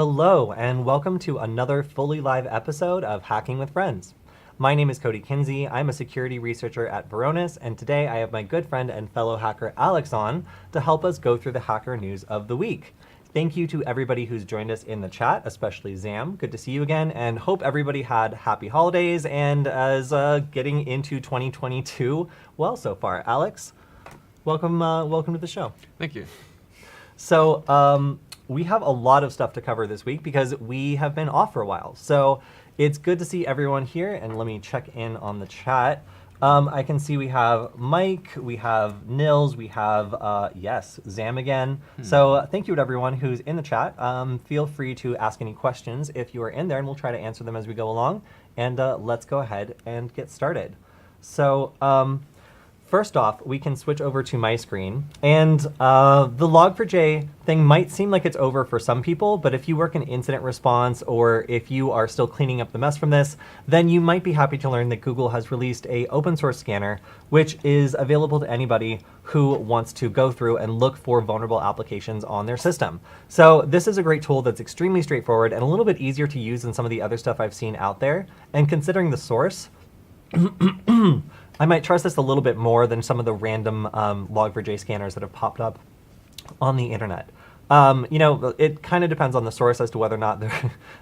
Hello, and welcome to another fully live episode of Hacking with Friends. My name is Cody Kinsey. I'm a security researcher at Varonis, and today I have my good friend and fellow hacker Alex on to help us go through the hacker news of the week. Thank you to everybody who's joined us in the chat, especially Zam. Good to see you again, and hope everybody had happy holidays and is getting into 2022 well so far. Alex, welcome to the show. Thank you. So we have a lot of stuff to cover this week because we have been off for a while. So it's good to see everyone here, and let me check in on the chat. I can see we have Mike, we have Nils, we have, yes, Zam again. So thank you to everyone who's in the chat. Feel free to ask any questions if you are in there, and we'll try to answer them as we go along. And let's go ahead and get started. So first off, we can switch over to my screen. And the Log4J thing might seem like it's over for some people, but if you work in incident response or if you are still cleaning up the mess from this, then you might be happy to learn that Google has released an open source scanner, which is available to anybody who wants to go through and look for vulnerable applications on their system. So this is a great tool that's extremely straightforward and a little bit easier to use than some of the other stuff I've seen out there. And considering the source, I might trust this a little bit more than some of the random Log4j scanners that have popped up on the internet. You know, it kind of depends on the source as to whether or not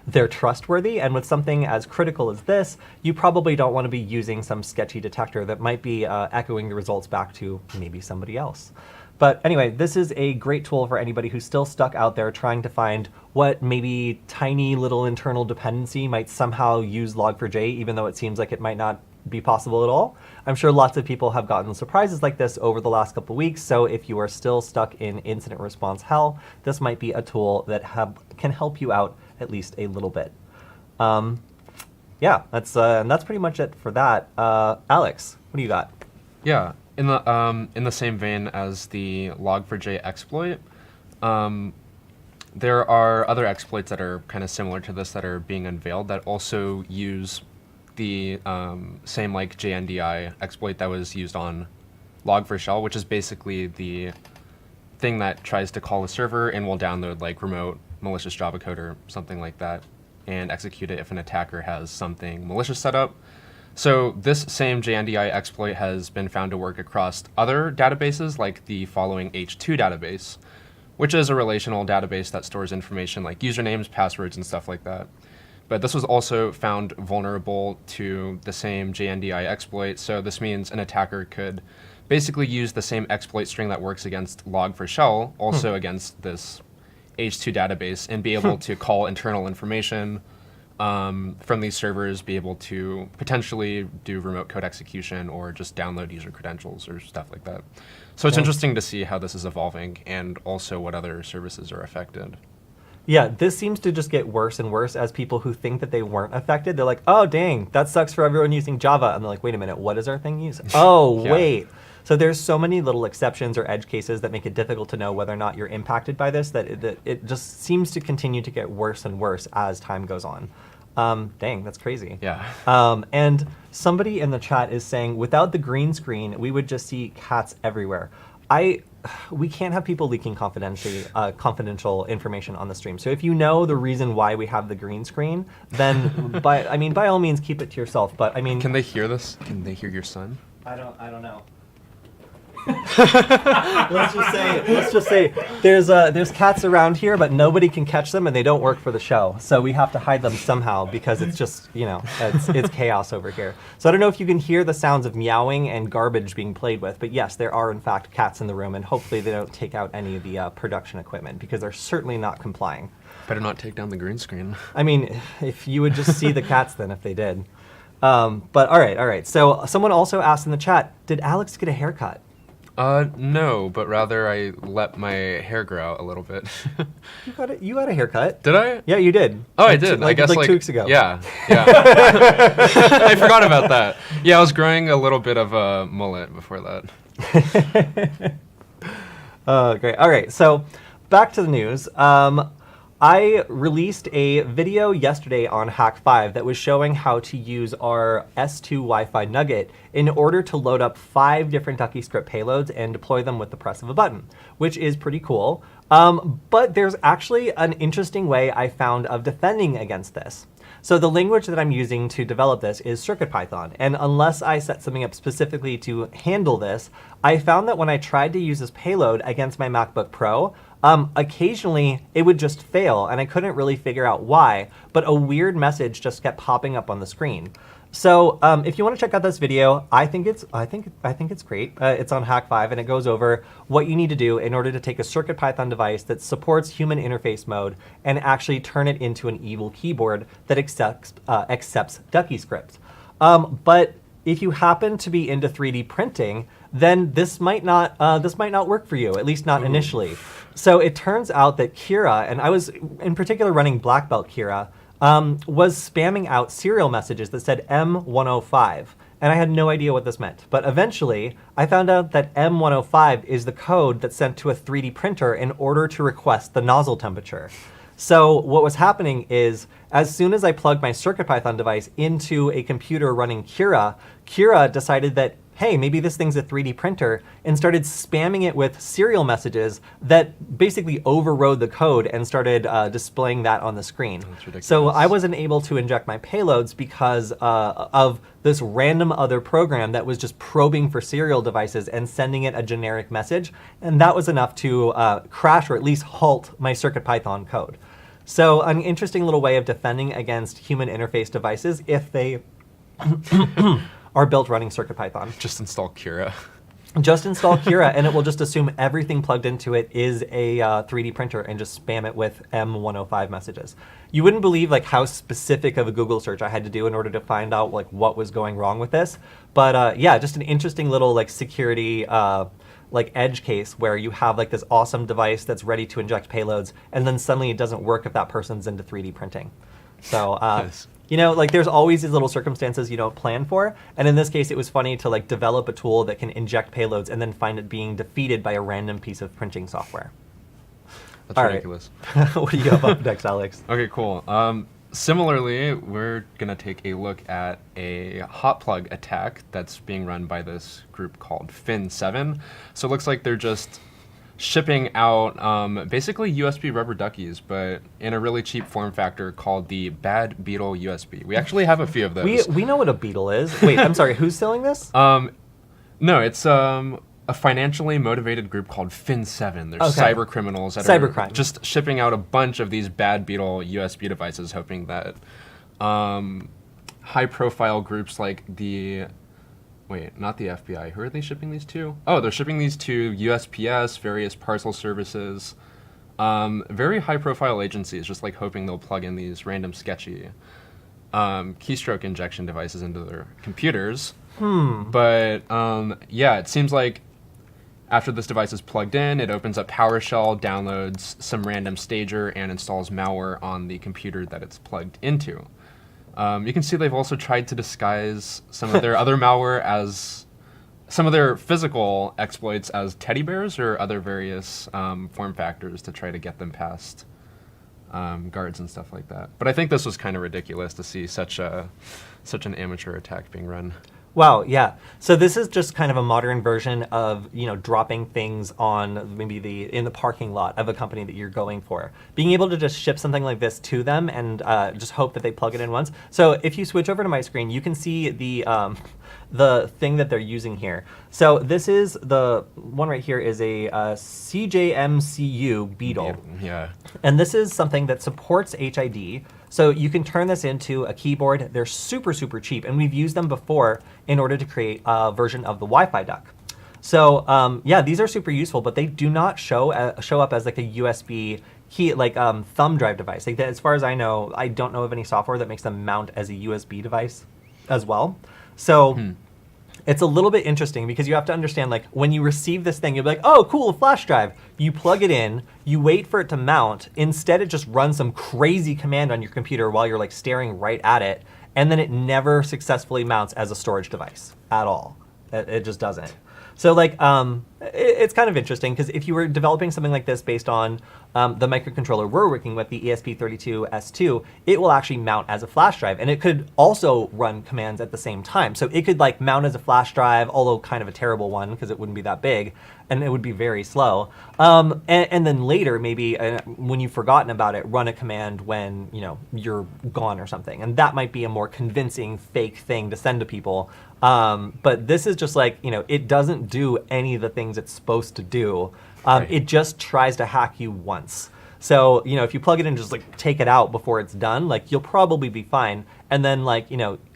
they're trustworthy. And with something as critical as this, you probably don't want to be using some sketchy detector that might be echoing the results back to maybe somebody else. But anyway, this is a great tool for anybody who's still stuck out there trying to find what maybe tiny little internal dependency might somehow use Log4j, even though it seems like it might not be possible at all. I'm sure lots of people have gotten surprises like this over the last couple of weeks, so if you are still stuck in incident response hell, this might be a tool that can help you out at least a little bit. Yeah, that's pretty much it for that. Alex, what do you got? Yeah, in the same vein as the Log4j exploit, there are other exploits that are kind of similar to this that are being unveiled that also use the same like JNDI exploit that was used on Log4Shell, which is basically the thing that tries to call a server and will download like remote malicious Java code or something like that and execute it if an attacker has something malicious set up. So this same JNDI exploit has been found to work across other databases like the following H2 database, which is a relational database that stores information like usernames, passwords, and stuff like that. But this was also found vulnerable to the same JNDI exploit, so this means an attacker could basically use the same exploit string that works against Log4Shell, also against this H2 database, and be able to call internal information from these servers, be able to potentially do remote code execution or just download user credentials or stuff like that. So it's interesting to see how this is evolving and also what other services are affected. Yeah, this seems to just get worse and worse as people who think that they weren't affected, they're like, oh, dang, that sucks for everyone using Java. And they're like, wait a minute, what does our thing use? Oh, yeah. Wait. So there's so many little exceptions or edge cases that make it difficult to know whether or not you're impacted by this, that it just seems to continue to get worse and worse as time goes on. Dang, that's crazy. Yeah. And somebody in the chat is saying, without the green screen, we would just see cats everywhere. We can't have people leaking confidential information on the stream. So if you know the reason why we have the green screen, then by all means keep it to yourself. But I mean, can they hear this? Can they hear your son? I don't know. let's just say there's cats around here, but nobody can catch them, and they don't work for the show. So we have to hide them somehow because it's just, you know, it's chaos over here. So I don't know if you can hear the sounds of meowing and garbage being played with, but yes, there are in fact cats in the room, and hopefully they don't take out any of the production equipment because they're certainly not complying. Better not take down the green screen. I mean, if you would just see the cats then if they did. But all right. So someone also asked in the chat, did Alex get a haircut? No, but rather I let my hair grow out a little bit. You got a haircut. Did I? Yeah, you did. Oh, I did. I guess like 2 weeks ago. Yeah. I forgot about that. Yeah, I was growing a little bit of a mullet before that. Great. All right, so back to the news. I released a video yesterday on Hack5 that was showing how to use our S2 Wi-Fi nugget in order to load up 5 different Duckyscript payloads and deploy them with the press of a button, which is pretty cool. But there's actually an interesting way I found of defending against this. So the language that I'm using to develop this is CircuitPython, and unless I set something up specifically to handle this, I found that when I tried to use this payload against my MacBook Pro, occasionally it would just fail, and I couldn't really figure out why, but a weird message just kept popping up on the screen. So if you want to check out this video, I think it's great. It's on Hack5, and it goes over what you need to do in order to take a CircuitPython device that supports human interface mode and actually turn it into an evil keyboard that accepts Duckyscript. But if you happen to be into 3D printing, then this might not work for you, at least not initially. So it turns out that Kira, and I was in particular running Black Belt Kira, was spamming out serial messages that said M105, and I had no idea what this meant. But eventually, I found out that M105 is the code that's sent to a 3D printer in order to request the nozzle temperature. So what was happening is, as soon as I plugged my CircuitPython device into a computer running Kira, Kira decided that, hey, maybe this thing's a 3D printer, and started spamming it with serial messages that basically overrode the code and started displaying that on the screen. That's ridiculous. So I wasn't able to inject my payloads because of this random other program that was just probing for serial devices and sending it a generic message, and that was enough to crash or at least halt my CircuitPython code. So an interesting little way of defending against human interface devices if they are built running CircuitPython. Just install Kira. Just install Kira, and it will just assume everything plugged into it is a 3D printer and just spam it with M105 messages. You wouldn't believe like how specific of a Google search I had to do in order to find out like what was going wrong with this. But yeah, just an interesting little like security like edge case where you have like this awesome device that's ready to inject payloads, and then suddenly it doesn't work if that person's into 3D printing. So Nice. you know, like there's always these little circumstances you don't plan for, and in this case it was funny to like develop a tool that can inject payloads and then find it being defeated by a random piece of printing software. That's All ridiculous. Right. What do you have up next, Alex? Okay, cool. Similarly, we're going to take a look at a hot plug attack that's being run by this group called Fin7. So it looks like they're just shipping out basically USB rubber duckies, but in a really cheap form factor called the Bad Beetle USB. We actually have a few of those. We know what a Beetle is. Wait, I'm sorry, who's selling this? No, it's a financially motivated group called Fin7. There's Okay. cyber criminals that Cybercrime. are just shipping out a bunch of these Bad Beetle USB devices, hoping that high-profile groups like the... Wait, not the FBI. Who are they shipping these to? Oh, they're shipping these to USPS, various parcel services, very high-profile agencies, just like hoping they'll plug in these random sketchy keystroke injection devices into their computers. But yeah, it seems like after this device is plugged in, it opens up PowerShell, downloads some random stager, and installs malware on the computer that it's plugged into. You can see they've also tried to disguise some of their other malware as some of their physical exploits as teddy bears or other various form factors to try to get them past guards and stuff like that. But I think this was kind of ridiculous to see such an amateur attack being run. Wow, yeah. So this is just kind of a modern version of, you know, dropping things on maybe in the parking lot of a company that you're going for. Being able to just ship something like this to them and just hope that they plug it in once. So if you switch over to my screen, you can see the thing that they're using here. So this is the one right here is a CJMCU Beetle. Yeah. And this is something that supports HID. So you can turn this into a keyboard. They're super, super cheap. And we've used them before in order to create a version of the Wi-Fi duck. So yeah, these are super useful, but they do not show up as like a USB key, like thumb drive device. Like as far as I know, I don't know of any software that makes them mount as a USB device as well. So it's a little bit interesting because you have to understand, like, when you receive this thing, you'll be like, oh, cool, a flash drive. You plug it in, you wait for it to mount. Instead, it just runs some crazy command on your computer while you're, like, staring right at it. And then it never successfully mounts as a storage device at all. It just doesn't. So, like, It's kind of interesting because if you were developing something like this based on the microcontroller we're working with, the ESP32S2, it will actually mount as a flash drive, and it could also run commands at the same time. So it could like mount as a flash drive, although kind of a terrible one because it wouldn't be that big, and it would be very slow. And then later, maybe when you've forgotten about it, run a command when you're gone or something, and that might be a more convincing fake thing to send to people. But this is just like, it doesn't do any of the things it's supposed to do. Right. It just tries to hack you once. So, if you plug it in and just like take it out before it's done, like you'll probably be fine. And then like,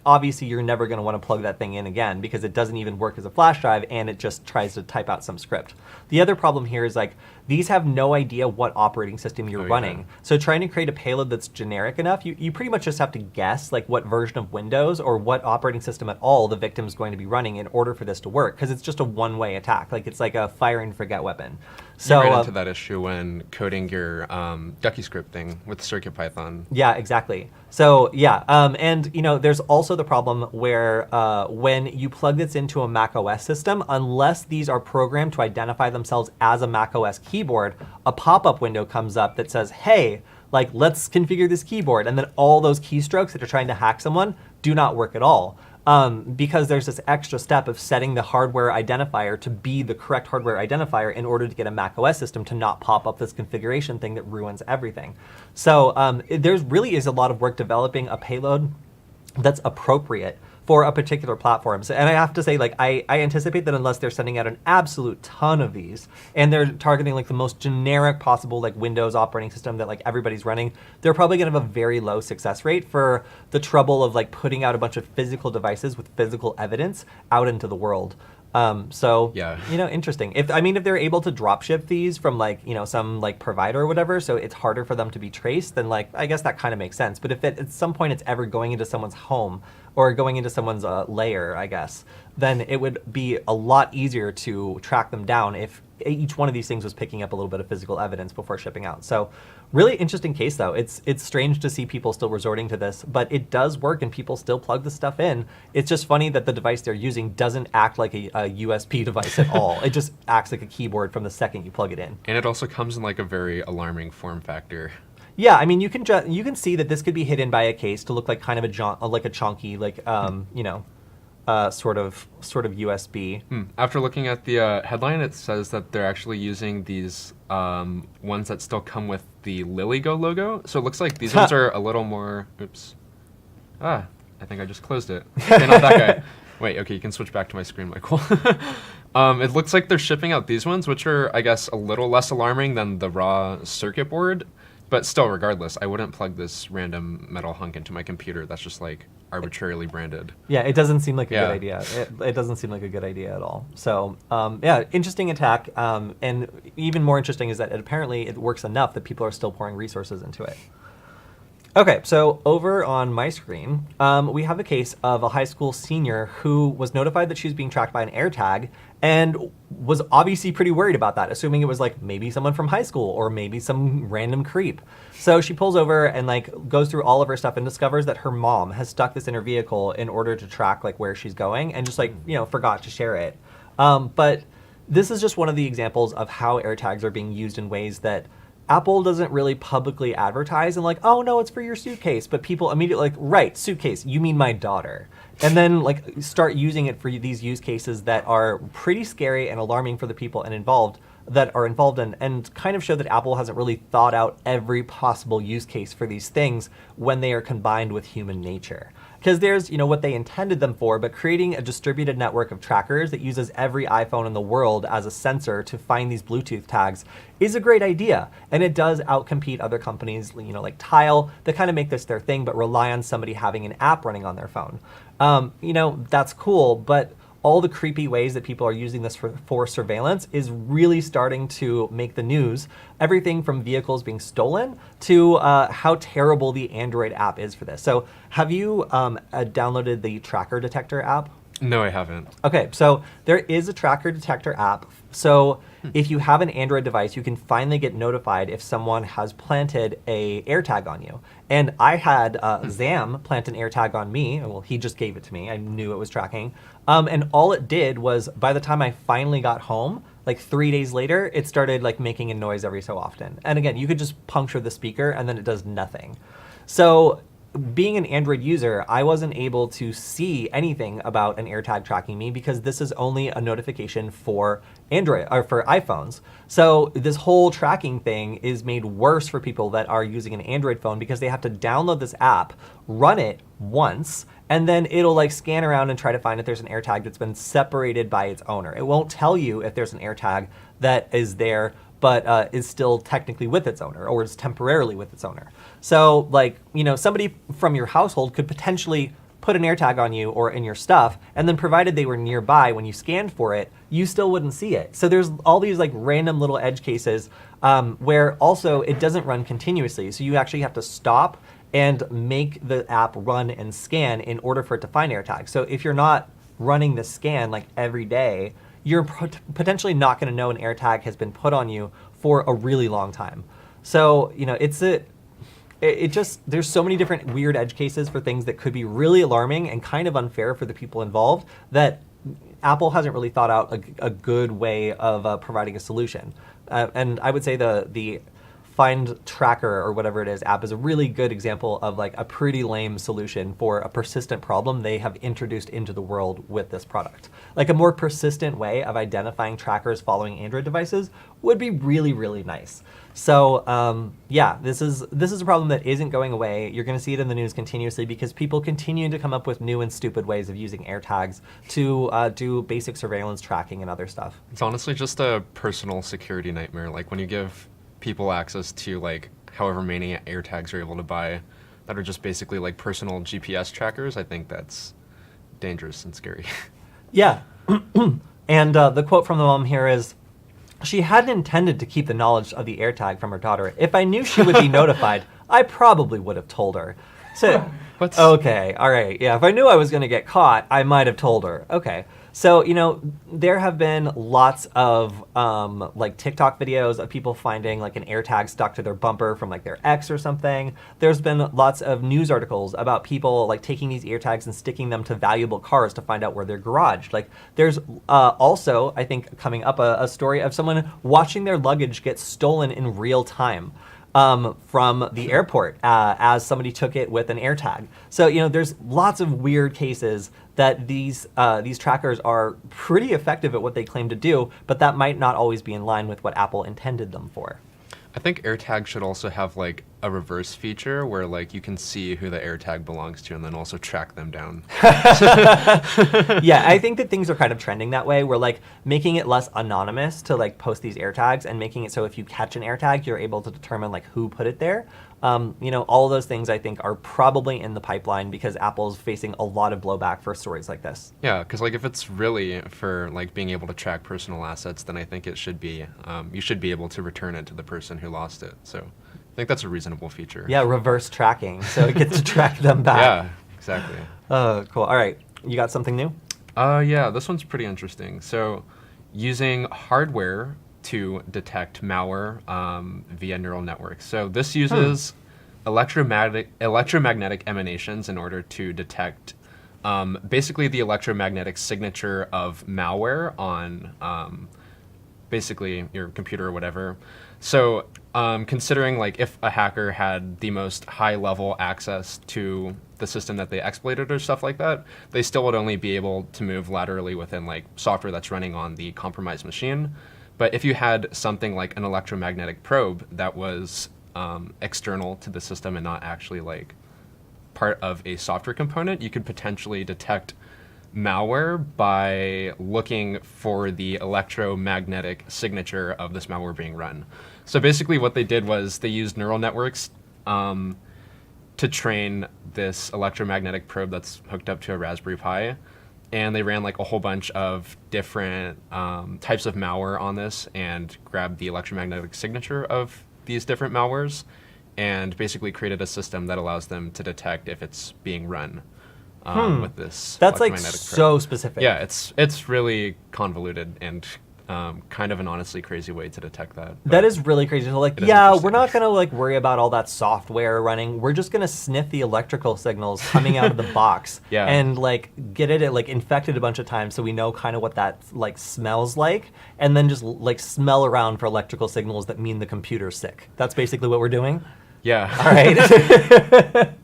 obviously you're never going to want to plug that thing in again because it doesn't even work as a flash drive and it just tries to type out some script. The other problem here is like, these have no idea what operating system you're running. Yeah. So trying to create a payload that's generic enough, you pretty much just have to guess like what version of Windows or what operating system at all the victim's going to be running in order for this to work, because it's just a one-way attack. Like it's like a fire and forget weapon. So you ran into that issue when coding your Duckyscript thing with CircuitPython. Yeah, exactly. So yeah, and there's also the problem where when you plug this into a Mac OS system, unless these are programmed to identify themselves as a Mac OS keyboard, a pop-up window comes up that says, hey, like let's configure this keyboard, and then all those keystrokes that are trying to hack someone do not work at all. Because there's this extra step of setting the hardware identifier to be the correct hardware identifier in order to get a Mac OS system to not pop up this configuration thing that ruins everything. So there really is a lot of work developing a payload that's appropriate for a particular platform. So, and I have to say, like, I anticipate that unless they're sending out an absolute ton of these and they're targeting like the most generic possible like Windows operating system that like everybody's running, they're probably gonna have a very low success rate for the trouble of like putting out a bunch of physical devices with physical evidence out into the world. So, Yeah. Interesting. If they're able to drop ship these from like, some like provider or whatever, so it's harder for them to be traced, then like, I guess that kind of makes sense. But if at some point it's ever going into someone's home or going into someone's lair, I guess, then it would be a lot easier to track them down if each one of these things was picking up a little bit of physical evidence before shipping out. So really interesting case though. It's strange to see people still resorting to this, but it does work and people still plug the stuff in. It's just funny that the device they're using doesn't act like a USB device at all. It just acts like a keyboard from the second you plug it in. And it also comes in like a very alarming form factor. Yeah, you can see that this could be hidden by a case to look like kind of a chunky sort of USB. After looking at the headline, it says that they're actually using these ones that still come with the LilyGo logo. So it looks like these ones are a little more. Oops. I think I just closed it. Okay, not that guy. Wait, okay, you can switch back to my screen, Michael. It looks like they're shipping out these ones, which are, I guess, a little less alarming than the raw circuit board. But still, regardless, I wouldn't plug this random metal hunk into my computer. That's just like arbitrarily branded. Yeah, it doesn't seem like a good idea. It doesn't seem like a good idea at all. So yeah, interesting attack. And even more interesting is that apparently it works enough that people are still pouring resources into it. Okay, so over on my screen, we have a case of a high school senior who was notified that she was being tracked by an AirTag and was obviously pretty worried about that, assuming it was like maybe someone from high school or maybe some random creep. So she pulls over and like goes through all of her stuff and discovers that her mom has stuck this in her vehicle in order to track like where she's going and just like, forgot to share it. But this is just one of the examples of how AirTags are being used in ways that Apple doesn't really publicly advertise and like, oh no, it's for your suitcase. But people immediately like, right, suitcase, you mean my daughter. And then like start using it for these use cases that are pretty scary and alarming for the people that are involved in, and kind of show that Apple hasn't really thought out every possible use case for these things when they are combined with human nature. Because there's, what they intended them for, but creating a distributed network of trackers that uses every iPhone in the world as a sensor to find these Bluetooth tags is a great idea. And it does outcompete other companies, like Tile, that kind of make this their thing, but rely on somebody having an app running on their phone. That's cool, but all the creepy ways that people are using this for surveillance is really starting to make the news. Everything from vehicles being stolen to how terrible the Android app is for this. So have you downloaded the Tracker Detector app? No, I haven't. Okay, so there is a Tracker Detector app. So if you have an Android device, you can finally get notified if someone has planted a AirTag on you. And I had Zam plant an AirTag on me. Well, he just gave it to me. I knew it was tracking. And all it did was, by the time I finally got home, like 3 days later, it started like making a noise every so often. And again, you could just puncture the speaker and then it does nothing. So being an Android user, I wasn't able to see anything about an AirTag tracking me because this is only a notification for Android or for iPhones. So this whole tracking thing is made worse for people that are using an Android phone because they have to download this app, run it once, and then it'll like scan around and try to find if there's an AirTag that's been separated by its owner. It won't tell you if there's an AirTag that is there but is still technically with its owner or is temporarily with its owner. So like, you know, somebody from your household could potentially put an AirTag on you or in your stuff, and then provided they were nearby when you scanned for it, you still wouldn't see it. So there's all these like random little edge cases where also it doesn't run continuously. So you actually have to stop and make the app run and scan in order for it to find AirTag. So if you're not running the scan like every day, you're potentially not going to know an AirTag has been put on you for a really long time. So, you know, there's so many different weird edge cases for things that could be really alarming and kind of unfair for the people involved that Apple hasn't really thought out a good way of providing a solution. And I would say the Find Tracker or whatever it is app is a really good example of like a pretty lame solution for a persistent problem they have introduced into the world with this product. Like a more persistent way of identifying trackers following Android devices would be really, really nice. So yeah, this is a problem that isn't going away. You're going to see it in the news continuously because people continue to come up with new and stupid ways of using AirTags to do basic surveillance tracking and other stuff. It's honestly just a personal security nightmare. Like when you give people access to like however many AirTags you're able to buy that are just basically like personal GPS trackers, I think that's dangerous and scary. Yeah. And the quote from the mom here is, she hadn't intended to keep the knowledge of the AirTag from her daughter. If I knew she would be notified, I probably would have told her. So, okay, all right. Yeah, if I knew I was going to get caught, I might have told her. Okay. So, you know, there have been lots of like TikTok videos of people finding like an AirTag stuck to their bumper from like their ex or something. There's been lots of news articles about people like taking these AirTags and sticking them to valuable cars to find out where they're garaged. Like there's also, I think, coming up a story of someone watching their luggage get stolen in real time. From the airport as somebody took it with an AirTag. So, you know, there's lots of weird cases that these trackers are pretty effective at what they claim to do, but that might not always be in line with what Apple intended them for. I think AirTag should also have like a reverse feature where like you can see who the AirTag belongs to and then also track them down. Yeah, I think that things are kind of trending that way. We're like making it less anonymous to like post these AirTags and making it so if you catch an AirTag, you're able to determine like who put it there. You know, all of those things I think are probably in the pipeline because Apple's facing a lot of blowback for stories like this. Yeah, because like if it's really for like being able to track personal assets, then I think it should be you should be able to return it to the person who lost it. So I think that's a reasonable feature. Yeah, reverse tracking, so it gets to track them back. Yeah, exactly. Cool. All right, you got something new? Yeah, this one's pretty interesting. So using hardware to detect malware via neural networks. So this uses electromagnetic emanations in order to detect basically the electromagnetic signature of malware on basically your computer or whatever. So considering like if a hacker had the most high level access to the system that they exploited or stuff like that, they still would only be able to move laterally within like software that's running on the compromised machine. But if you had something like an electromagnetic probe that was external to the system and not actually like part of a software component, you could potentially detect malware by looking for the electromagnetic signature of this malware being run. So basically what they did was they used neural networks to train this electromagnetic probe that's hooked up to a Raspberry Pi. And they ran like a whole bunch of different types of malware on this and grabbed the electromagnetic signature of these different malwares and basically created a system that allows them to detect if it's being run with this That's like electromagnetic probe. so specific. Yeah, it's really convoluted and kind of an honestly crazy way to detect that. That is really crazy. So like, is yeah, we're interesting. not gonna like worry about all that software running. We're just gonna sniff the electrical signals coming out of the box Yeah. and like get it like infected a bunch of times so we know kind of what that like smells like, and then just like smell around for electrical signals that mean the computer's sick. That's basically what we're doing. Yeah. All right.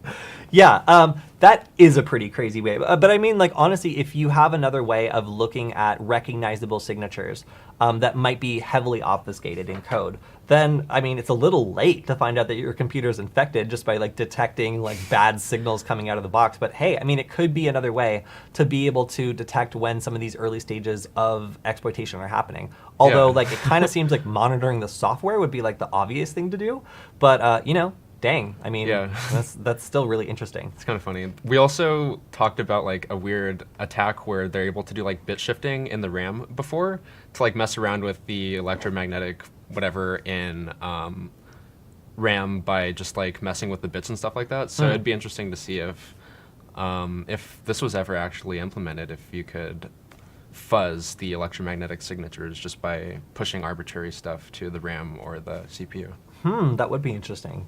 Yeah, that is a pretty crazy way. But I mean, like, honestly, if you have another way of looking at recognizable signatures that might be heavily obfuscated in code, then, I mean, it's a little late to find out that your computer's infected just by, like, detecting, like, bad signals coming out of the box. But hey, I mean, it could be another way to be able to detect when some of these early stages of exploitation are happening. Although, Yeah. like, it kind of seems like monitoring the software would be, like, the obvious thing to do. But, you know, dang, I mean, Yeah. that's still really interesting. It's kind of funny. We also talked about like a weird attack where they're able to do like bit shifting in the RAM before to like mess around with the electromagnetic whatever in RAM by just like messing with the bits and stuff like that. So it'd be interesting to see if this was ever actually implemented, if you could fuzz the electromagnetic signatures just by pushing arbitrary stuff to the RAM or the CPU. That would be interesting.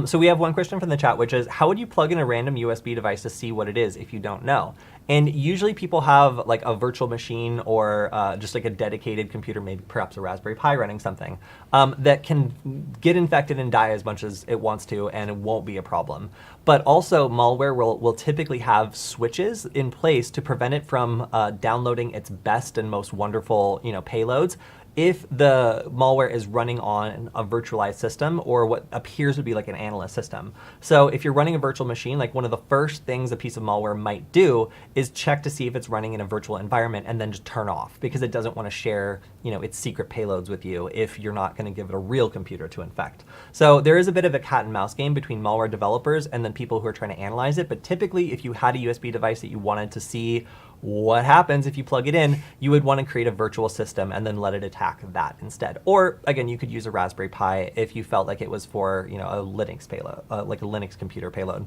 So we have one question from the chat, which is, how would you plug in a random USB device to see what it is if you don't know? And usually people have like a virtual machine or just like a dedicated computer, maybe perhaps a Raspberry Pi running something, that can get infected and die as much as it wants to, and it won't be a problem. But also malware will typically have switches in place to prevent it from downloading its best and most wonderful, you know, payloads if the malware is running on a virtualized system or what appears to be like an analyst system. So if you're running a virtual machine, like one of the first things a piece of malware might do is check to see if it's running in a virtual environment and then just turn off, because it doesn't want to share, you know, its secret payloads with you if you're not going to give it a real computer to infect. So there is a bit of a cat and mouse game between malware developers and then people who are trying to analyze it. But typically, if you had a USB device that you wanted to see what happens if you plug it in, you would want to create a virtual system and then let it attack that instead. Or again, you could use a Raspberry Pi if you felt like it was for, you know, a Linux payload, like a Linux computer payload.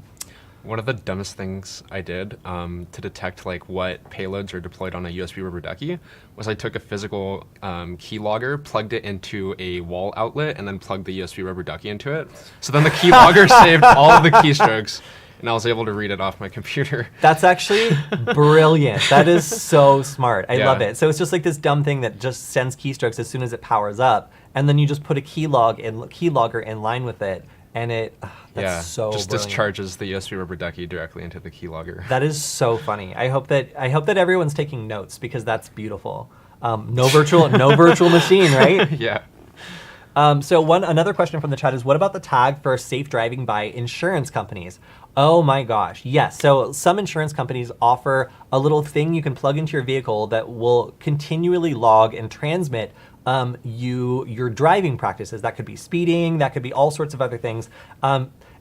One of the dumbest things I did to detect like what payloads are deployed on a USB rubber ducky was I took a physical keylogger, plugged it into a wall outlet, and then plugged the USB rubber ducky into it. So then the keylogger saved all of the keystrokes, and I was able to read it off my computer. That's actually brilliant. That is so smart. I love Yeah. it. So it's just like this dumb thing that just sends keystrokes as soon as it powers up, and then you just put a keylogger in line with it, and that's so just brilliant. discharges the USB rubber ducky directly into the keylogger. That is so funny. I hope that everyone's taking notes, because that's beautiful. No virtual machine, right? Yeah. So another question from the chat is, what about the tag for safe driving by insurance companies? Oh my gosh, yes. So some insurance companies offer a little thing you can plug into your vehicle that will continually log and transmit your driving practices. That could be speeding, that could be all sorts of other things.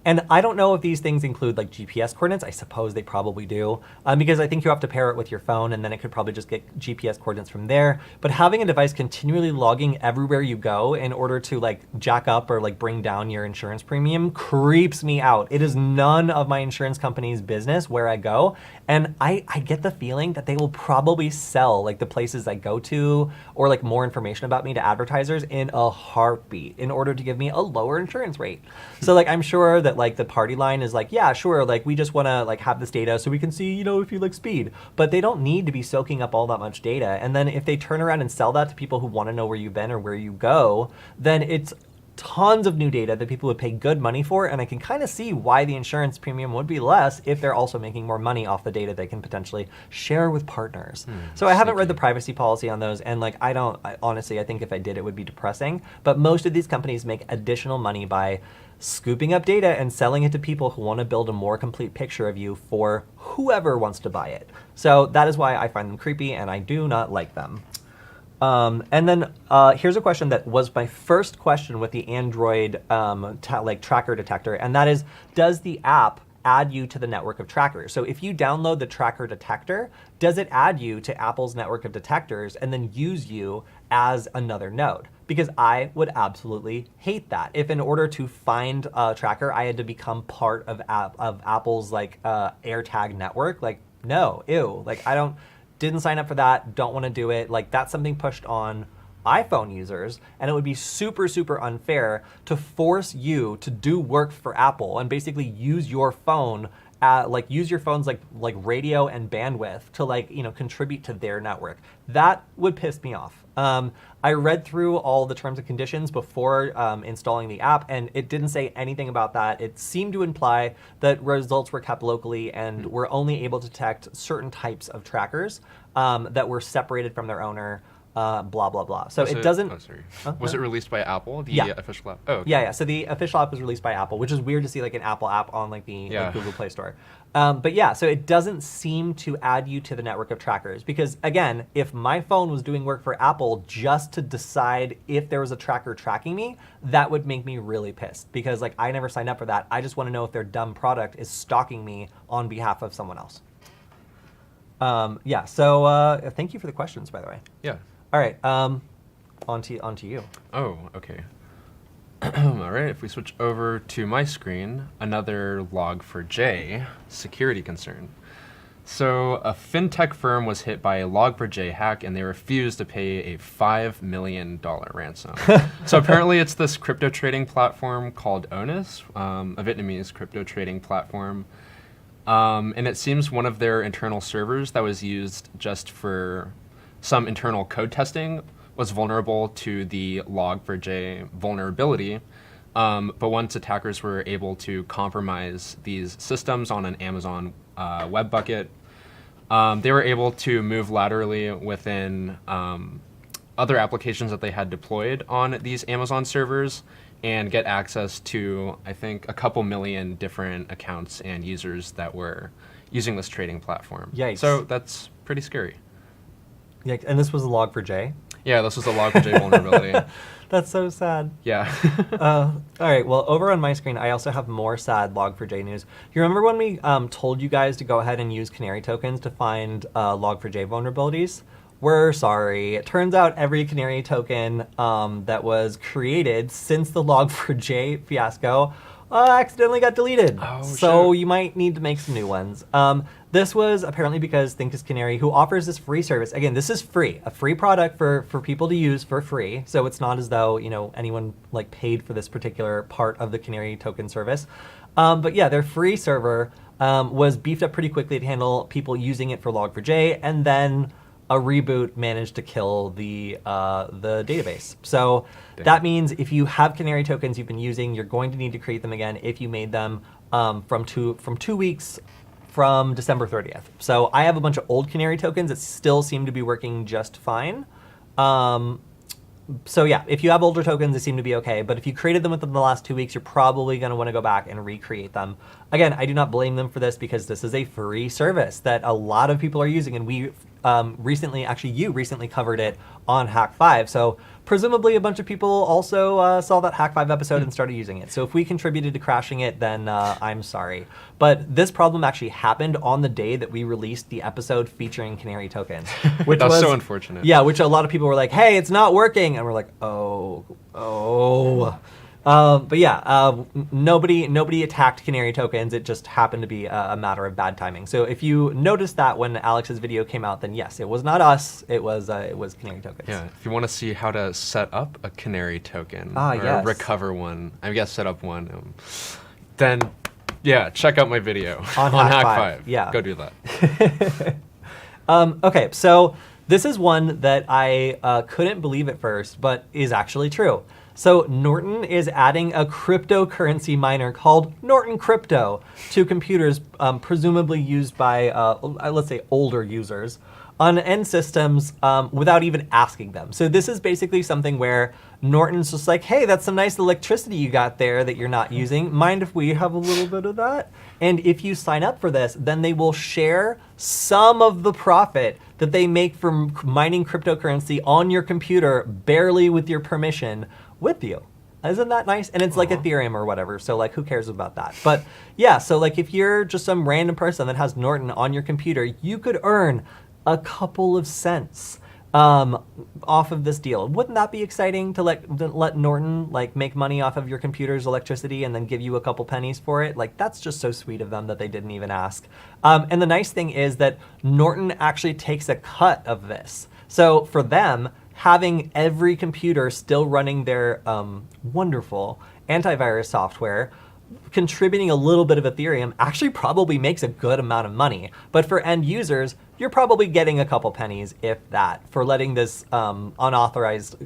And I don't know if these things include like GPS coordinates. I suppose they probably do, because I think you have to pair it with your phone, and then it could probably just get GPS coordinates from there. But having a device continually logging everywhere you go in order to like jack up or like bring down your insurance premium creeps me out. It is none of my insurance company's business where I go. And I get the feeling that they will probably sell like the places I go to or like more information about me to advertisers in a heartbeat in order to give me a lower insurance rate. So like I'm sure that like the party line is like, yeah, sure, like we just want to like have this data so we can see, you know, if you like speed. But they don't need to be soaking up all that much data. And then if they turn around and sell that to people who want to know where you've been or where you go, then it's tons of new data that people would pay good money for, and I can kind of see why the insurance premium would be less if they're also making more money off the data they can potentially share with partners. So I haven't read the privacy policy on those, and like honestly, I think if I did, it would be depressing. But most of these companies make additional money by scooping up data and selling it to people who want to build a more complete picture of you for whoever wants to buy it. So that is why I find them creepy, and I do not like them. And then here's a question that was my first question with the Android tracker detector, and that is, does the app add you to the network of trackers? So if you download the tracker detector, does it add you to Apple's network of detectors and then use you as another node? Because I would absolutely hate that. If in order to find a tracker, I had to become part of Apple's like AirTag network, like no, ew, like didn't sign up for that, don't want to do it. Like that's something pushed on iPhone users, and it would be super, super unfair to force you to do work for Apple and basically use your phone use your phone's like radio and bandwidth to contribute to their network. That would piss me off. I read through all the terms and conditions before installing the app, and it didn't say anything about that. It seemed to imply that results were kept locally and were only able to detect certain types of trackers that were separated from their owner. Blah, blah, blah. So it doesn't... Oh, sorry. Was it released by Apple, the official app? Oh, okay. Yeah. So the official app was released by Apple, which is weird to see like an Apple app on like the Google Play Store. But yeah, so it doesn't seem to add you to the network of trackers because, again, if my phone was doing work for Apple just to decide if there was a tracker tracking me, that would make me really pissed because like I never signed up for that. I just want to know if their dumb product is stalking me on behalf of someone else. So thank you for the questions, by the way. Yeah. All right, on to you. Oh, okay. All right, if we switch over to my screen, another Log4J security concern. So a fintech firm was hit by a Log4J hack and they refused to pay a $5 million ransom. So apparently it's this crypto trading platform called Onus, a Vietnamese crypto trading platform. And it seems one of their internal servers that was used just for some internal code testing was vulnerable to the Log4j vulnerability. But once attackers were able to compromise these systems on an Amazon web bucket, they were able to move laterally within other applications that they had deployed on these Amazon servers and get access to, I think, a couple million different accounts and users that were using this trading platform. Yikes. So that's pretty scary. Yeah, and this was a Log4j? Yeah, this was a Log4j vulnerability. That's so sad. Yeah. All right, well, over on my screen, I also have more sad Log4j news. You remember when we told you guys to go ahead and use Canary tokens to find Log4j vulnerabilities? We're sorry. It turns out every Canary token that was created since the Log4j fiasco accidentally got deleted. Oh, so shit. you might need to make some new ones. This was apparently because Canary, who offers this free service. Again, this is free, a free product for people to use for free. So it's not as though anyone like paid for this particular part of the Canary token service. But yeah, their free server was beefed up pretty quickly to handle people using it for Log4j, and then a reboot managed to kill the database. So that means if you have Canary tokens you've been using, you're going to need to create them again if you made them from 2 weeks from December 30th. So I have a bunch of old Canary tokens that still seem to be working just fine. So yeah, if you have older tokens, they seem to be okay. But if you created them within the last 2 weeks, you're probably going to want to go back and recreate them. Again, I do not blame them for this because this is a free service that a lot of people are using, and we you recently covered it on Hack 5. So presumably a bunch of people also saw that Hack 5 episode and started using it. So if we contributed to crashing it, then I'm sorry. But this problem actually happened on the day that we released the episode featuring Canary tokens. Which That's was so unfortunate. Yeah, which a lot of people were like, hey, it's not working. And we're like, oh. But yeah, nobody attacked Canary tokens. It just happened to be a matter of bad timing. So if you noticed that when Alex's video came out, then yes, it was not us. It was Canary tokens. Yeah, if you want to see how to set up a Canary token or yes. recover one, I guess set up one, then yeah, check out my video on Hack 5. Yeah, go do that. Okay, so this is one that I couldn't believe at first, but is actually true. So Norton is adding a cryptocurrency miner called Norton Crypto to computers presumably used by, let's say, older users on end systems without even asking them. So this is basically something where Norton's just like, hey, that's some nice electricity you got there that you're not using. Mind if we have a little bit of that? And if you sign up for this, then they will share some of the profit that they make from mining cryptocurrency on your computer, barely with your permission, with you. Isn't that nice? And it's like Ethereum or whatever, so like who cares about that? But yeah, so like if you're just some random person that has Norton on your computer, you could earn a couple of cents off of this deal. Wouldn't that be exciting to let Norton like make money off of your computer's electricity and then give you a couple pennies for it? Like that's just so sweet of them that they didn't even ask. And the nice thing is that Norton actually takes a cut of this. So for them, having every computer still running their wonderful antivirus software, contributing a little bit of Ethereum actually probably makes a good amount of money. But for end users, you're probably getting a couple pennies, if that, for letting this unauthorized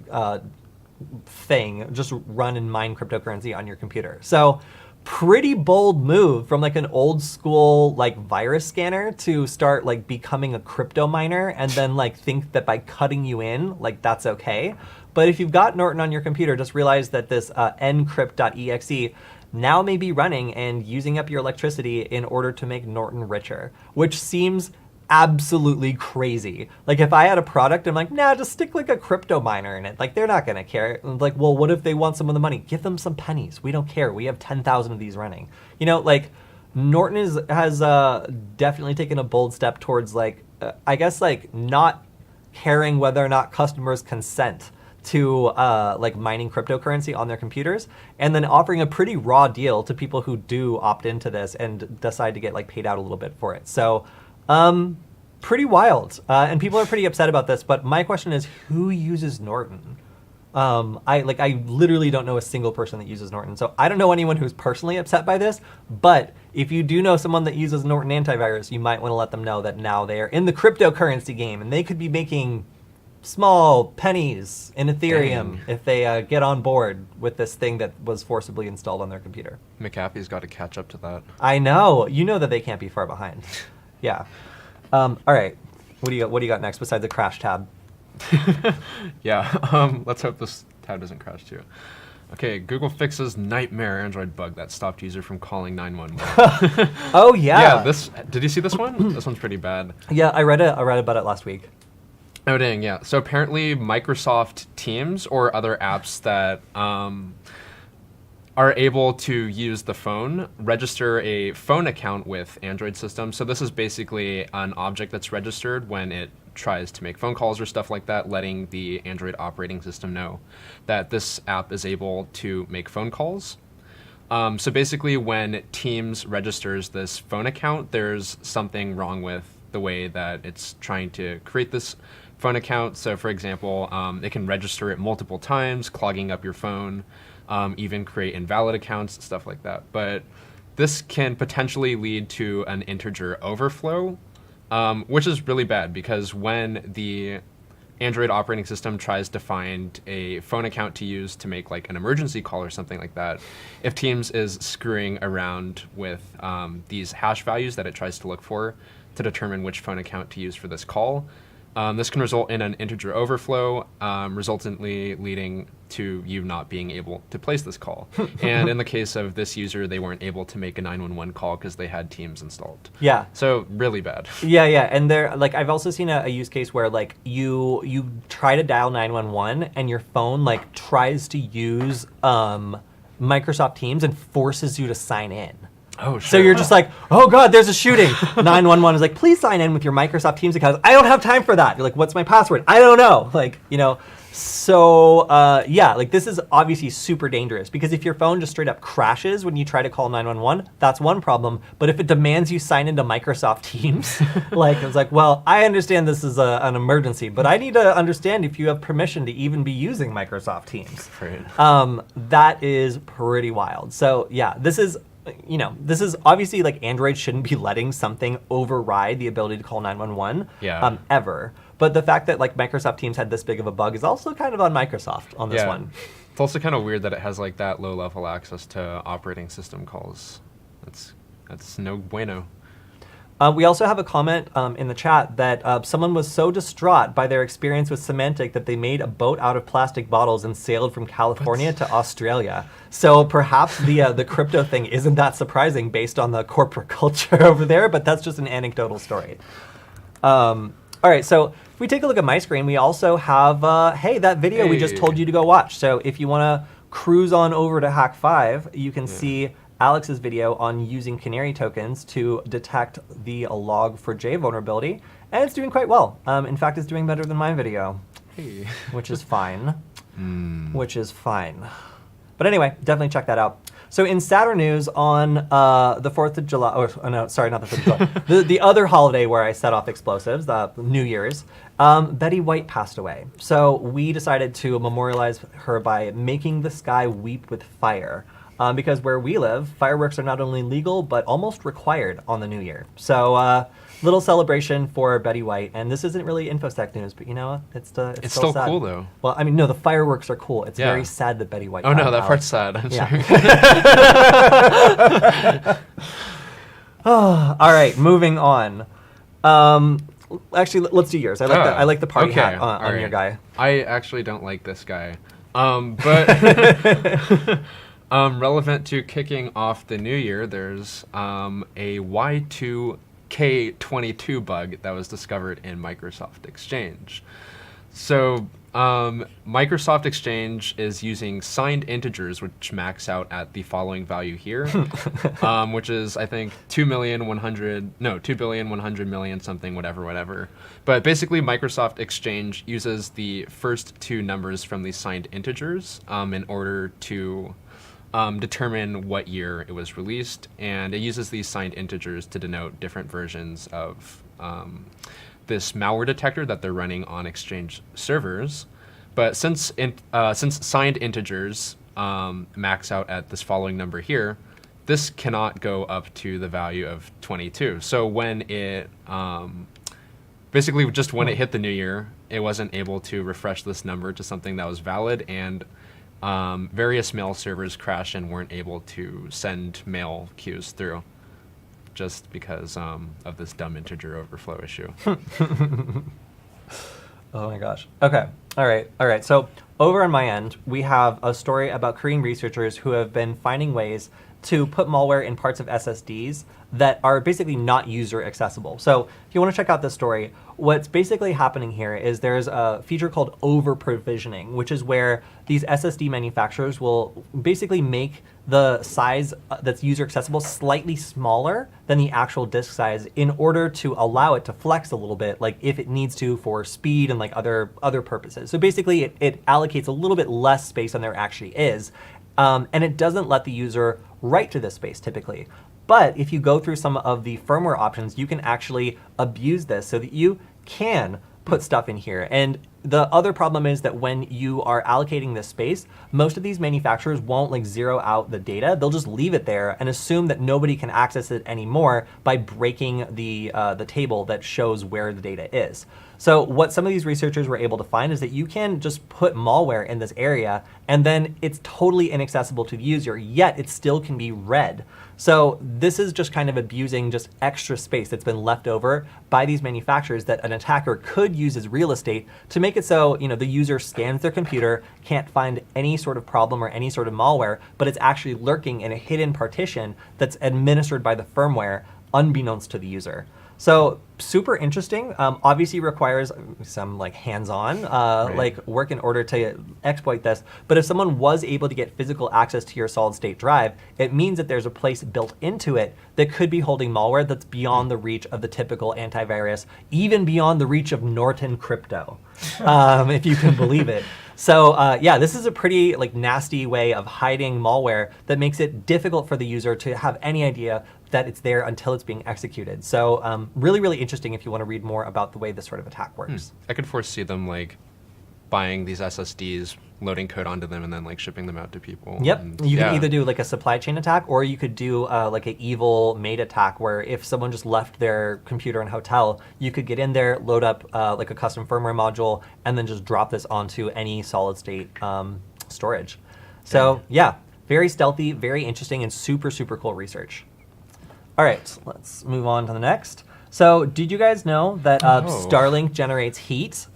thing just run and mine cryptocurrency on your computer. So pretty bold move from like an old school like virus scanner to start like becoming a crypto miner and then like think that by cutting you in, like that's okay. But if you've got Norton on your computer, just realize that this encrypt.exe now may be running and using up your electricity in order to make Norton richer, which seems absolutely crazy. Like if I had a product, I'm like, nah, just stick like a crypto miner in it. Like they're not gonna care. Like, well, what if they want some of the money? Give them some pennies. We don't care. We have 10,000 of these running. You know, like Norton has definitely taken a bold step towards like, I guess like not caring whether or not customers consent to like mining cryptocurrency on their computers, and then offering a pretty raw deal to people who do opt into this and decide to get like paid out a little bit for it. So pretty wild, and people are pretty upset about this. But my question is, who uses Norton? I literally don't know a single person that uses Norton, so I don't know anyone who's personally upset by this. But if you do know someone that uses Norton antivirus, you might want to let them know that now they are in the cryptocurrency game, and they could be making small pennies in Ethereum if they get on board with this thing that was forcibly installed on their computer. McAfee's got to catch up to that. I know. You know that they can't be far behind. Yeah. All right. What do you got next besides the crash tab? Yeah. Let's hope this tab doesn't crash too. Okay. Google fixes nightmare Android bug that stopped user from calling 911. Oh yeah. Yeah. Did you see this one? This one's pretty bad. Yeah, I read about it last week. Oh dang, yeah. So apparently Microsoft Teams or other apps that are able to use the phone register a phone account with Android systems. So this is basically an object that's registered when it tries to make phone calls or stuff like that, letting the Android operating system know that this app is able to make phone calls. So basically when Teams registers this phone account, there's something wrong with the way that it's trying to create this phone account. So for example, it can register it multiple times, clogging up your phone, even create invalid accounts, stuff like that. But this can potentially lead to an integer overflow, which is really bad because when the Android operating system tries to find a phone account to use to make like an emergency call or something like that, if Teams is screwing around with these hash values that it tries to look for to determine which phone account to use for this call, this can result in an integer overflow, resultantly leading to you not being able to place this call. And in the case of this user, they weren't able to make a 911 call because they had Teams installed. Yeah. So really bad. Yeah, and there, like, I've also seen a use case where like you try to dial 911 and your phone like tries to use Microsoft Teams and forces you to sign in. Oh, sure. So you're just like, oh God, there's a shooting. 911 is like, please sign in with your Microsoft Teams account. I don't have time for that. You're like, what's my password? I don't know. Like, you know, so yeah, like this is obviously super dangerous because if your phone just straight up crashes when you try to call 911, that's one problem. But if it demands you sign into Microsoft Teams, like it's like, well, I understand this is an emergency, but I need to understand if you have permission to even be using Microsoft Teams. Right. That is pretty wild. So yeah, this is obviously like Android shouldn't be letting something override the ability to call 911 ever. But the fact that like Microsoft Teams had this big of a bug is also kind of on Microsoft on this one. It's also kind of weird that it has like that low level access to operating system calls. That's no bueno. We also have a comment in the chat that someone was so distraught by their experience with Symantec that they made a boat out of plastic bottles and sailed from California to Australia. So perhaps the crypto thing isn't that surprising based on the corporate culture over there, but that's just an anecdotal story. All right, so if we take a look at my screen, we also have, hey, that video we just told you to go watch. So if you want to cruise on over to Hack5, you can see Alex's video on using Canary tokens to detect the Log4J vulnerability, and it's doing quite well. In fact, it's doing better than my video, which is fine. Which is fine. But anyway, definitely check that out. So in Saturn news on the 4th of July, oh no, sorry, not the 4th of July, the other holiday where I set off explosives, New Year's, Betty White passed away. So we decided to memorialize her by making the sky weep with fire. Because where we live, fireworks are not only legal, but almost required on the New Year. So little celebration for Betty White. And this isn't really InfoSec news, but you know what? It's still sad. cool, though. Well, I mean, no, the fireworks are cool. It's Yeah. very sad that Betty White Oh, no, died that out. part's sad. I'm sorry. Oh, all right, moving on. Actually, let's do yours. I like the party okay, hat on all your right. guy. I actually don't like this guy. But relevant to kicking off the new year, there's a Y2K22 bug that was discovered in Microsoft Exchange. So Microsoft Exchange is using signed integers, which max out at the following value here, which is, I think, 2,100,000,000 something, whatever. But basically, Microsoft Exchange uses the first two numbers from these signed integers in order to determine what year it was released, and it uses these signed integers to denote different versions of this malware detector that they're running on Exchange servers. But since signed integers max out at this following number here, this cannot go up to the value of 22. So when it basically just when it hit the new year, it wasn't able to refresh this number to something that was valid, and various mail servers crashed and weren't able to send mail queues through, just because of this dumb integer overflow issue. Oh my gosh. Okay. All right. So over on my end, we have a story about Korean researchers who have been finding ways to put malware in parts of SSDs that are basically not user accessible. So if you want to check out this story, what's basically happening here is there's a feature called over provisioning, which is where these SSD manufacturers will basically make the size that's user accessible slightly smaller than the actual disk size in order to allow it to flex a little bit, like if it needs to for speed and like other purposes. So basically it allocates a little bit less space than there actually is. And it doesn't let the user write to this space typically. But if you go through some of the firmware options, you can actually abuse this so that you can put stuff in here. And the other problem is that when you are allocating this space, most of these manufacturers won't like zero out the data. They'll just leave it there and assume that nobody can access it anymore by breaking the table that shows where the data is. So what some of these researchers were able to find is that you can just put malware in this area and then it's totally inaccessible to the user, yet it still can be read. So this is just kind of abusing just extra space that's been left over by these manufacturers that an attacker could use as real estate to make it so, you know, the user scans their computer, can't find any sort of problem or any sort of malware, but it's actually lurking in a hidden partition that's administered by the firmware unbeknownst to the user. So super interesting. Obviously requires some like hands-on like work in order to exploit this. But if someone was able to get physical access to your solid state drive, it means that there's a place built into it that could be holding malware that's beyond the reach of the typical antivirus, even beyond the reach of Norton crypto, if you can believe it. So yeah, this is a pretty like nasty way of hiding malware that makes it difficult for the user to have any idea that it's there until it's being executed. So really, really interesting if you want to read more about the way this sort of attack works. I could foresee them like buying these SSDs, loading code onto them, and then like shipping them out to people. Yep, And, you can either do like a supply chain attack, or you could do like an evil maid attack where if someone just left their computer in a hotel, you could get in there, load up like a custom firmware module, and then just drop this onto any solid state storage. So yeah, very stealthy, very interesting, and super, super cool research. All right, let's move on to the next. So did you guys know that Starlink generates heat?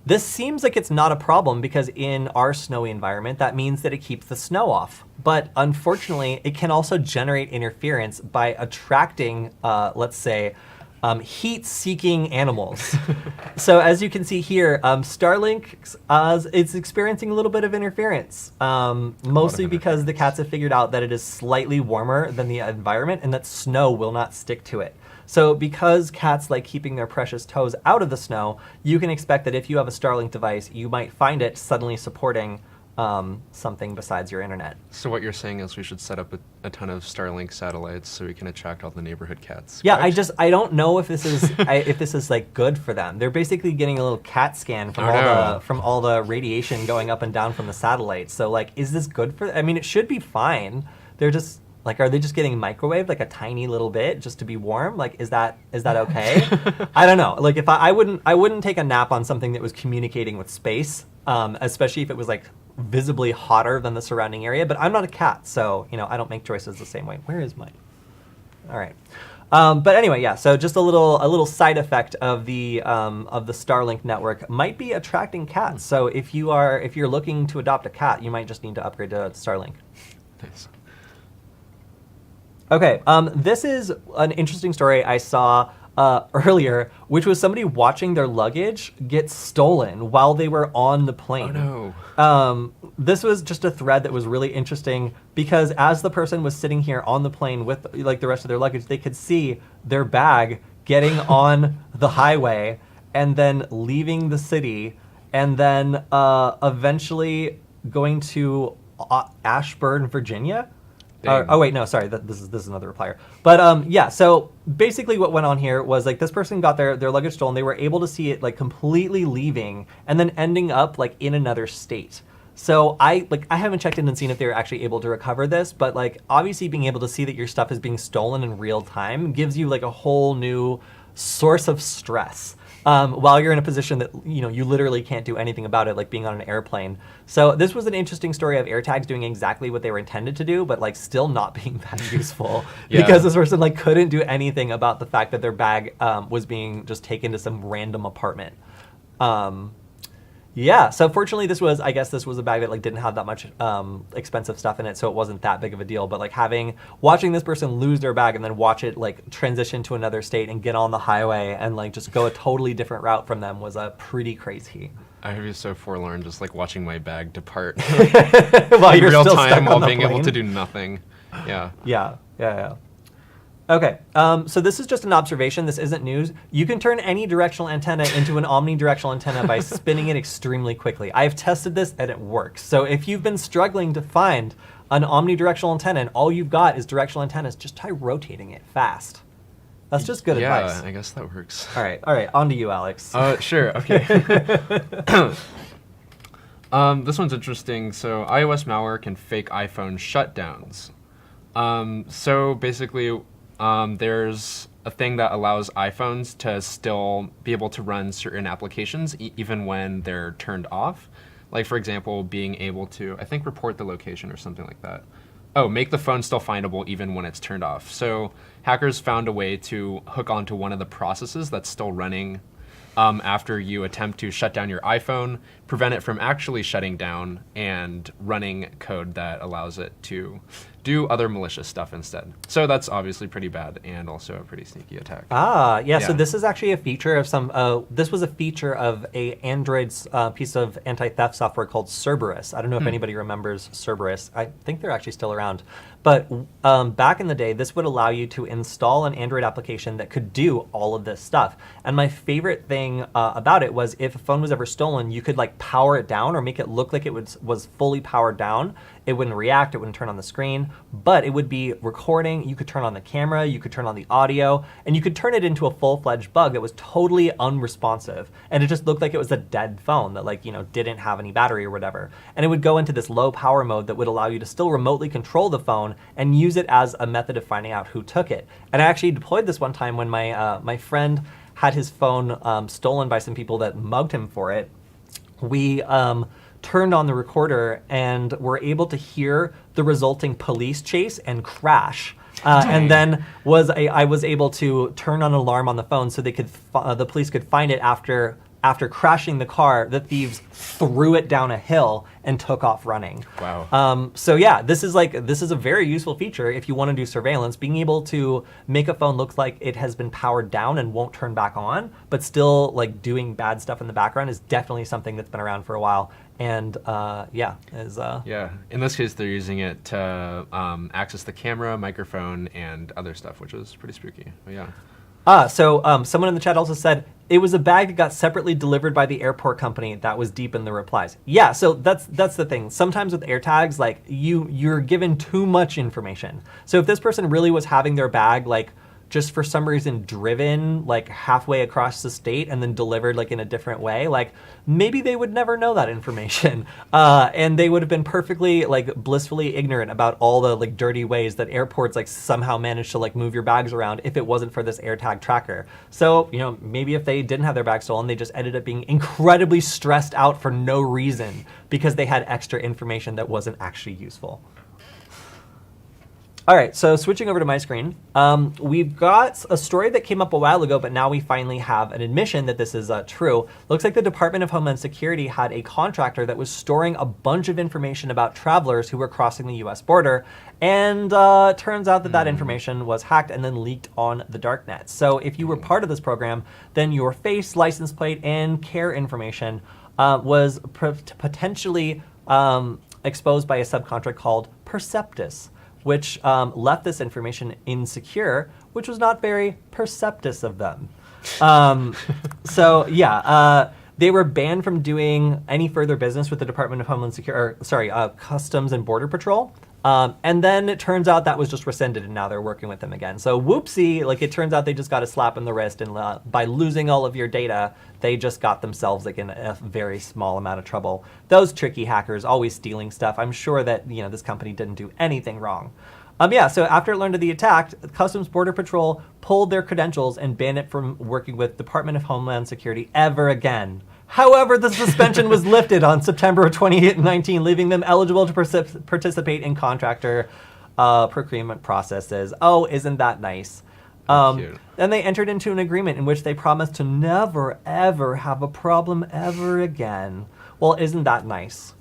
This seems like it's not a problem because in our snowy environment, that means that it keeps the snow off. But unfortunately, it can also generate interference by attracting, let's say, heat-seeking animals. So as you can see here, Starlink is experiencing a little bit of interference, mostly because the cats have figured out that it is slightly warmer than the environment and that snow will not stick to it. So because cats like keeping their precious toes out of the snow, you can expect that if you have a Starlink device, you might find it suddenly supporting something besides your internet. So what you're saying is we should set up a ton of Starlink satellites so we can attract all the neighborhood cats. Yeah, correct? I don't know if this is if this is like good for them. They're basically getting a little CAT scan from all the radiation going up and down from the satellites. So like, is this good for? I mean, it should be fine. They're just like, are they just getting microwaved like a tiny little bit just to be warm? Like, is that okay? I don't know. Like, if I wouldn't take a nap on something that was communicating with space, especially if it was like visibly hotter than the surrounding area. But I'm not a cat, so I don't make choices the same way. Where is mine? All right. But anyway, yeah. So just a little side effect of the Starlink network might be attracting cats. So if you're looking to adopt a cat, you might just need to upgrade to Starlink. Nice. Okay. This is an interesting story I saw earlier, which was somebody watching their luggage get stolen while they were on the plane. Oh no. This was just a thread that was really interesting because as the person was sitting here on the plane with like the rest of their luggage, they could see their bag getting on the highway and then leaving the city and then eventually going to Ashburn, Virginia. Oh wait, no, sorry. This is another replier. But yeah, so basically what went on here was like this person got their luggage stolen. They were able to see it like completely leaving and then ending up like in another state. So I haven't checked in and seen if they were actually able to recover this, but like obviously being able to see that your stuff is being stolen in real time gives you like a whole new source of stress. While you're in a position that you literally can't do anything about it, like being on an airplane. So this was an interesting story of AirTags doing exactly what they were intended to do, but like still not being that useful because this person like couldn't do anything about the fact that their bag was being just taken to some random apartment. Yeah, so fortunately this was a bag that like didn't have that much expensive stuff in it, so it wasn't that big of a deal. But like watching this person lose their bag and then watch it like transition to another state and get on the highway and like just go a totally different route from them was pretty crazy. I would be so forlorn just like watching my bag depart while in you're real still time stuck while on the being able plane. to do nothing. Yeah. Yeah. Okay, so this is just an observation. This isn't news. You can turn any directional antenna into an omnidirectional antenna by spinning it extremely quickly. I've tested this and it works. So if you've been struggling to find an omnidirectional antenna and all you've got is directional antennas, just try rotating it fast. That's just good advice. Yeah, I guess that works. All right, on to you, Alex. Sure, okay. This one's interesting. So iOS malware can fake iPhone shutdowns. So basically, there's a thing that allows iPhones to still be able to run certain applications even when they're turned off. Like, for example, being able to, I think, report the location or something like that. Oh, make the phone still findable even when it's turned off. So hackers found a way to hook onto one of the processes that's still running after you attempt to shut down your iPhone, prevent it from actually shutting down, and running code that allows it to do other malicious stuff instead. So that's obviously pretty bad and also a pretty sneaky attack. Yeah. So this is actually a feature of this was a feature of a Android's piece of anti-theft software called Cerberus. I don't know if anybody remembers Cerberus. I think they're actually still around. But back in the day, this would allow you to install an Android application that could do all of this stuff. And my favorite thing about it was if a phone was ever stolen, you could like power it down or make it look like it was fully powered down. It wouldn't react, it wouldn't turn on the screen, but it would be recording. You could turn on the camera, you could turn on the audio, and you could turn it into a full-fledged bug that was totally unresponsive. And it just looked like it was a dead phone that didn't have any battery or whatever. And it would go into this low power mode that would allow you to still remotely control the phone and use it as a method of finding out who took it. And I actually deployed this one time when my friend had his phone stolen by some people that mugged him for it. We turned on the recorder and were able to hear the resulting police chase and crash. And then I was able to turn on an alarm on the phone so the police could find it after crashing the car. The thieves threw it down a hill and took off running. Wow. So yeah, this is a very useful feature if you want to do surveillance. Being able to make a phone look like it has been powered down and won't turn back on, but still like doing bad stuff in the background is definitely something that's been around for a while. And yeah, in this case, they're using it to access the camera, microphone, and other stuff, which is pretty spooky. But yeah. Someone in the chat also said it was a bag that got separately delivered by the airport company. That was deep in the replies. Yeah, so that's the thing. Sometimes with AirTags, like you're given too much information. So if this person really was having their bag like just for some reason driven like halfway across the state and then delivered like in a different way, like maybe they would never know that information. And they would have been perfectly like blissfully ignorant about all the like dirty ways that airports like somehow manage to like move your bags around if it wasn't for this AirTag tracker. So, you know, maybe if they didn't have their bag stolen, they just ended up being incredibly stressed out for no reason because they had extra information that wasn't actually useful. All right, so switching over to my screen, we've got a story that came up a while ago, but now we finally have an admission that this is true. Looks like the Department of Homeland Security had a contractor that was storing a bunch of information about travelers who were crossing the US border, and turns out that that information was hacked and then leaked on the darknet. So if you were part of this program, then your face, license plate, and care information was potentially exposed by a subcontract called Perceptus, which left this information insecure, which was not very perceptus of them. They were banned from doing any further business with the Department of Homeland Security, Customs and Border Patrol. And then it turns out that was just rescinded, and now they're working with them again. So whoopsie, like it turns out they just got a slap in the wrist, and by losing all of your data, they just got themselves like in a very small amount of trouble. Those tricky hackers always stealing stuff. I'm sure that this company didn't do anything wrong. So after it learned of the attack, Customs Border Patrol pulled their credentials and banned it from working with Department of Homeland Security ever again. However, the suspension was lifted on September of 2019, leaving them eligible to participate in contractor procurement processes. Oh, isn't that nice? Then they entered into an agreement in which they promised to never, ever have a problem ever again. Well, isn't that nice?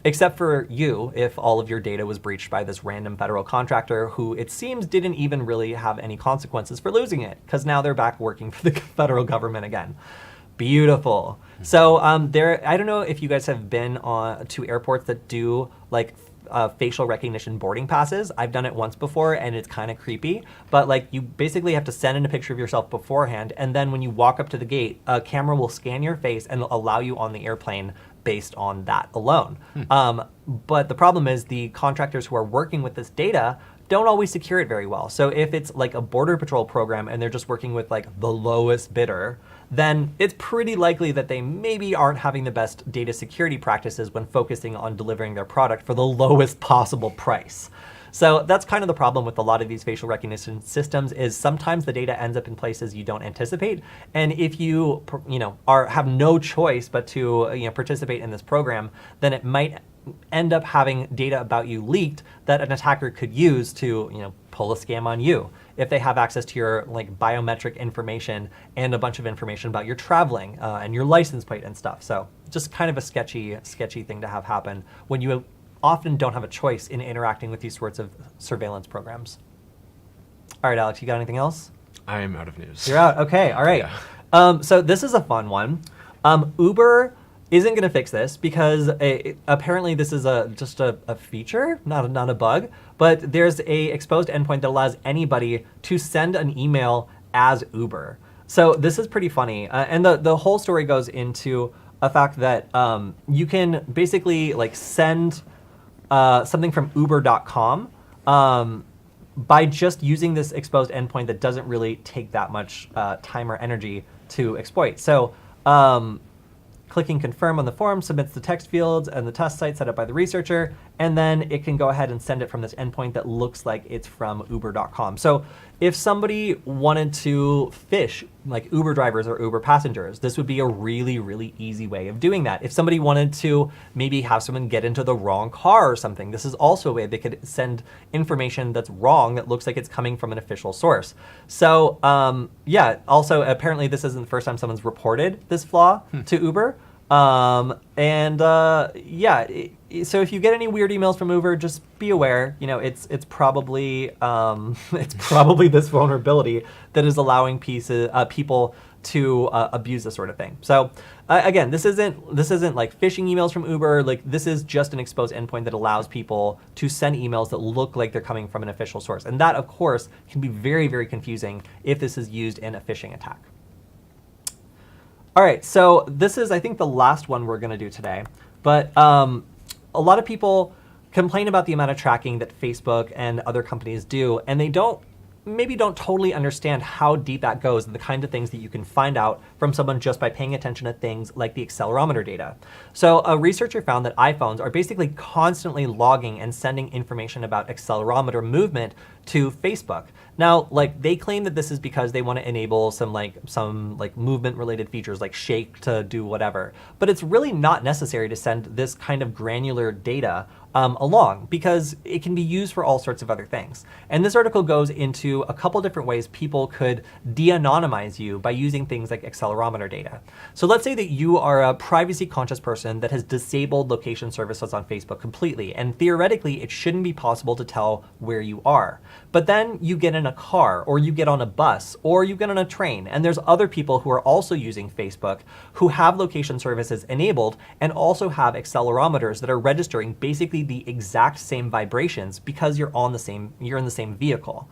Except for you, if all of your data was breached by this random federal contractor who it seems didn't even really have any consequences for losing it, because now they're back working for the federal government again. Beautiful. So I don't know if you guys have been to airports that do like facial recognition boarding passes. I've done it once before and it's kind of creepy, but like you basically have to send in a picture of yourself beforehand, and then when you walk up to the gate, a camera will scan your face and allow you on the airplane based on that alone. But the problem is the contractors who are working with this data don't always secure it very well. So if it's like a border patrol program and they're just working with like the lowest bidder, then it's pretty likely that they maybe aren't having the best data security practices when focusing on delivering their product for the lowest possible price. So that's kind of the problem with a lot of these facial recognition systems, is sometimes the data ends up in places you don't anticipate. And if you have no choice but to participate in this program, then it might end up having data about you leaked that an attacker could use to pull a scam on you if they have access to your like biometric information and a bunch of information about your traveling and your license plate and stuff. So just kind of a sketchy thing to have happen when you often don't have a choice in interacting with these sorts of surveillance programs. All right, Alex, you got anything else? I am out of news. You're out. Okay. All right. Yeah. So this is a fun one. Uber isn't going to fix this because apparently this is just a feature, not a bug, but there's a exposed endpoint that allows anybody to send an email as Uber. So this is pretty funny. And the whole story goes into a fact that you can basically like send something from uber.com by just using this exposed endpoint that doesn't really take that much time or energy to exploit. So clicking confirm on the form submits the text fields and the test site set up by the researcher, and then it can go ahead and send it from this endpoint that looks like it's from uber.com. So if somebody wanted to phish like Uber drivers or Uber passengers, this would be a really, really easy way of doing that. If somebody wanted to maybe have someone get into the wrong car or something, this is also a way they could send information that's wrong that looks like it's coming from an official source. So also apparently this isn't the first time someone's reported this flaw to Uber. So if you get any weird emails from Uber, just be aware. It's probably this vulnerability that is allowing people to abuse this sort of thing. So again, this isn't like phishing emails from Uber. Like, this is just an exposed endpoint that allows people to send emails that look like they're coming from an official source. And that, of course, can be very, very confusing if this is used in a phishing attack. All right, so this is, I think, the last one we're going to do today. But a lot of people complain about the amount of tracking that Facebook and other companies do, and they maybe don't totally understand how deep that goes and the kind of things that you can find out from someone just by paying attention to things like the accelerometer data. So a researcher found that iPhones are basically constantly logging and sending information about accelerometer movement to Facebook. Now, like, they claim that this is because they want to enable some movement related features like shake to do whatever, but it's really not necessary to send this kind of granular data along, because it can be used for all sorts of other things. And this article goes into a couple different ways people could de-anonymize you by using things like accelerometer data. So let's say that you are a privacy conscious person that has disabled location services on Facebook completely, and theoretically it shouldn't be possible to tell where you are. But then you get in a car, or you get on a bus, or you get on a train, and there's other people who are also using Facebook who have location services enabled and also have accelerometers that are registering basically the exact same vibrations because you're in the same vehicle.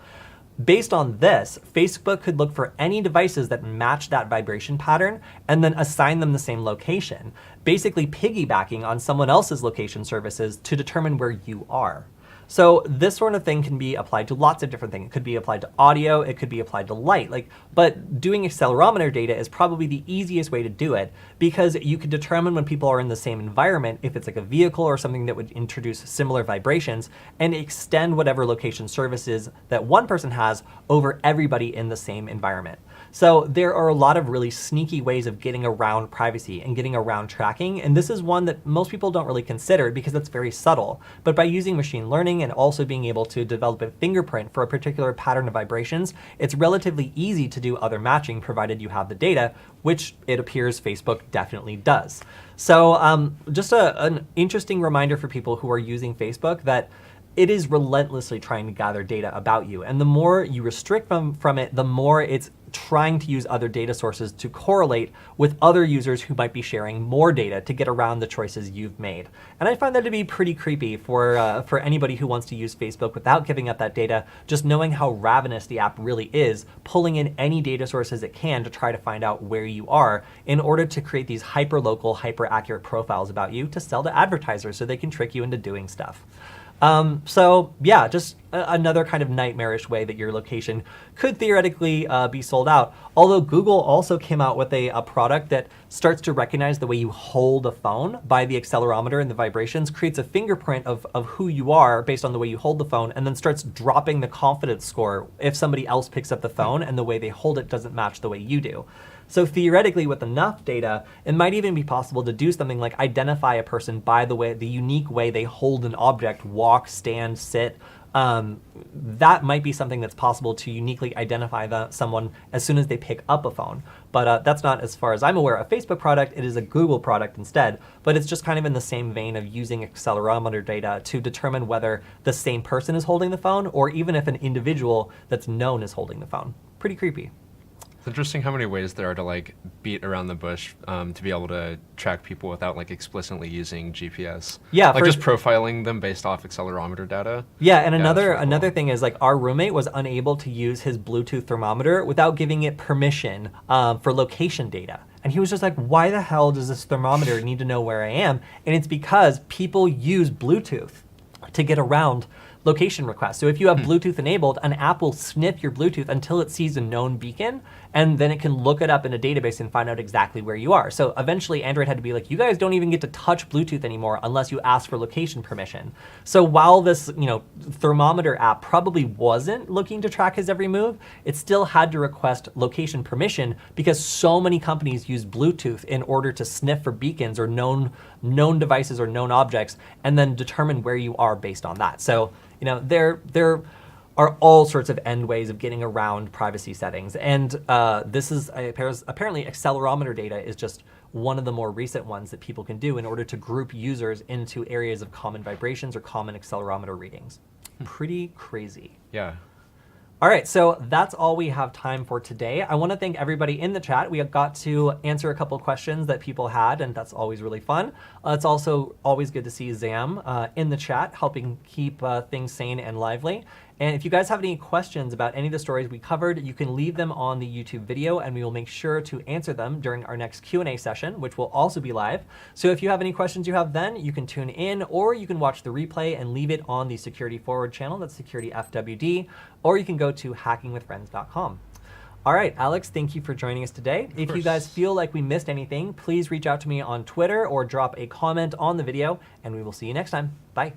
Based on this, Facebook could look for any devices that match that vibration pattern and then assign them the same location, basically piggybacking on someone else's location services to determine where you are. So this sort of thing can be applied to lots of different things. It could be applied to audio, it could be applied to light, but doing accelerometer data is probably the easiest way to do it, because you could determine when people are in the same environment, if it's like a vehicle or something that would introduce similar vibrations, and extend whatever location services that one person has over everybody in the same environment. So there are a lot of really sneaky ways of getting around privacy and getting around tracking, and this is one that most people don't really consider because it's very subtle. But by using machine learning and also being able to develop a fingerprint for a particular pattern of vibrations, it's relatively easy to do other matching provided you have the data, which it appears Facebook definitely does. So just an interesting reminder for people who are using Facebook that it is relentlessly trying to gather data about you. And the more you restrict from it, the more it's trying to use other data sources to correlate with other users who might be sharing more data to get around the choices you've made. And I find that to be pretty creepy for anybody who wants to use Facebook without giving up that data, just knowing how ravenous the app really is, pulling in any data sources it can to try to find out where you are in order to create these hyper-local, hyper-accurate profiles about you to sell to advertisers so they can trick you into doing stuff. So yeah, just another kind of nightmarish way that your location could theoretically be sold out. Although Google also came out with a product that starts to recognize the way you hold a phone by the accelerometer and the vibrations, creates a fingerprint of who you are based on the way you hold the phone, and then starts dropping the confidence score if somebody else picks up the phone and the way they hold it doesn't match the way you do. So theoretically, with enough data, it might even be possible to do something like identify a person by the unique way they hold an object, walk, stand, sit. That might be something that's possible to uniquely identify someone as soon as they pick up a phone. But that's not, as far as I'm aware, a Facebook product. It is a Google product instead. But it's just kind of in the same vein of using accelerometer data to determine whether the same person is holding the phone, or even if an individual that's known is holding the phone. Pretty creepy. It's interesting how many ways there are to beat around the bush to be able to track people without explicitly using GPS. Yeah, just profiling them based off accelerometer data. Yeah, and another thing is our roommate was unable to use his Bluetooth thermometer without giving it permission for location data. And he was just like, why the hell does this thermometer need to know where I am? And it's because people use Bluetooth to get around location requests. So if you have Bluetooth enabled, an app will sniff your Bluetooth until it sees a known beacon, and then it can look it up in a database and find out exactly where you are. So eventually Android had to be like, you guys don't even get to touch Bluetooth anymore unless you ask for location permission. So while this thermometer app probably wasn't looking to track his every move, it still had to request location permission because so many companies use Bluetooth in order to sniff for beacons or known devices or known objects, and then determine where you are based on that. So there are all sorts of end ways of getting around privacy settings. And this is apparently accelerometer data is just one of the more recent ones that people can do in order to group users into areas of common vibrations or common accelerometer readings. Pretty crazy. Yeah. All right, so that's all we have time for today. I want to thank everybody in the chat. We got to answer a couple questions that people had, and that's always really fun. It's also always good to see Zam in the chat, helping keep things sane and lively. And if you guys have any questions about any of the stories we covered, you can leave them on the YouTube video, and we will make sure to answer them during our next Q&A session, which will also be live. So if you have any questions you have then, you can tune in, or you can watch the replay and leave it on the Security Forward channel, that's Security FWD, or you can go to hackingwithfriends.com. All right, Alex, thank you for joining us today. If you guys feel like we missed anything, please reach out to me on Twitter or drop a comment on the video, and we will see you next time. Bye.